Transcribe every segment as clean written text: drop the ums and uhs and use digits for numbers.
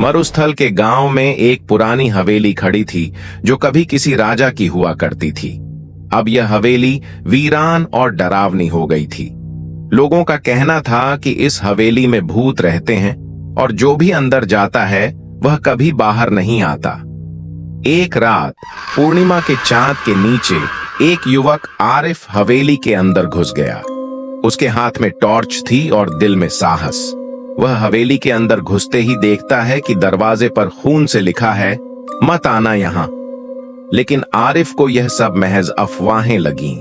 मरुस्थल के गांव में एक पुरानी हवेली खड़ी थी जो कभी किसी राजा की हुआ करती थी। अब यह हवेली वीरान और डरावनी हो गई थी। लोगों का कहना था कि इस हवेली में भूत रहते हैं और जो भी अंदर जाता है वह कभी बाहर नहीं आता। एक रात पूर्णिमा के चांद के नीचे एक युवक आरिफ हवेली के अंदर घुस गया। उसके हाथ में टॉर्च थी और दिल में साहस। वह हवेली के अंदर घुसते ही देखता है कि दरवाजे पर खून से लिखा है, मत आना यहां। लेकिन आरिफ को यह सब महज अफवाहें लगीं।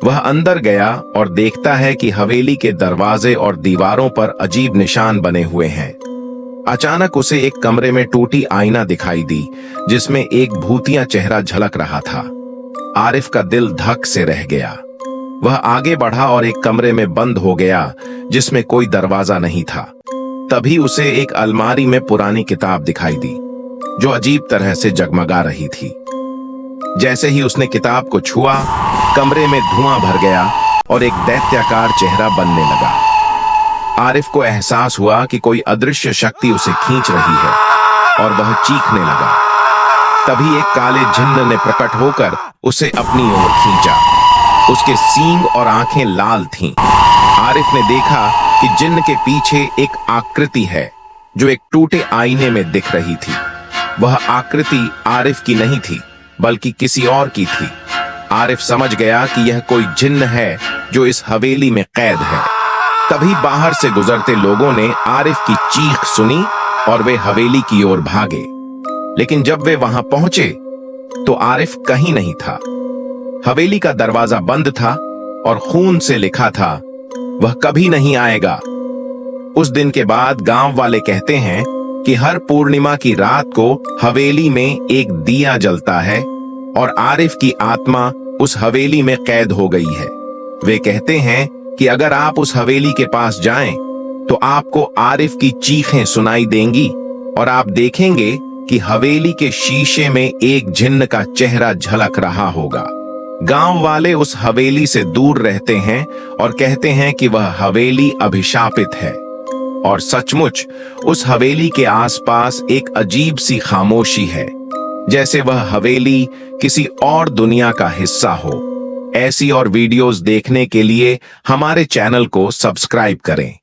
वह अंदर गया और देखता है कि हवेली के दरवाजे और दीवारों पर अजीब निशान बने हुए हैं। अचानक उसे एक कमरे में टूटी आईना दिखाई दी जिसमें एक भूतिया चेहरा झलक रहा था। आरिफ का दिल धक से रह गया। वह आगे बढ़ा और एक कमरे में बंद हो गया जिसमें कोई दरवाजा नहीं था। तभी उसे एक अलमारी में पुरानी किताब दिखाई दी जो अजीब तरह से जगमगा रही थी। जैसे ही उसने किताब को छुआ, कमरे में धुआं भर गया और एक दैत्याकार चेहरा बनने लगा। आरिफ को एहसास हुआ कि कोई अदृश्य शक्ति उसे खींच रही है और वह चीखने लगा। तभी एक काले जिन्न ने प्रकट होकर उसे अपनी ओर खींचा। उसके सींग और आंखें लाल थीं। आरिफ ने देखा कि जिन्न के पीछे एक आकृति है जो एक टूटे आईने में दिख रही थी। वह आकृति आरिफ की नहीं थी बल्कि किसी और की थी। आरिफ समझ गया कि यह कोई जिन्न है जो इस हवेली में कैद है। तभी बाहर से गुजरते लोगों ने आरिफ की चीख सुनी और वे हवेली की ओर भागे। लेकिन जब वे वहां पहुंचे तो आरिफ कहीं नहीं था। हवेली का दरवाजा बंद था और खून से लिखा था, वह कभी नहीं आएगा। उस दिन के बाद गांव वाले कहते हैं कि हर पूर्णिमा की रात को हवेली में एक दिया जलता है और आरिफ की आत्मा उस हवेली में कैद हो गई है। वे कहते हैं कि अगर आप उस हवेली के पास जाएं तो आपको आरिफ की चीखें सुनाई देंगी और आप देखेंगे कि हवेली के शीशे में एक जिन्न का चेहरा झलक रहा होगा। गांव वाले उस हवेली से दूर रहते हैं और कहते हैं कि वह हवेली अभिशापित है। और सचमुच उस हवेली के आसपास एक अजीब सी खामोशी है, जैसे वह हवेली किसी और दुनिया का हिस्सा हो। ऐसी और वीडियोस देखने के लिए हमारे चैनल को सब्सक्राइब करें।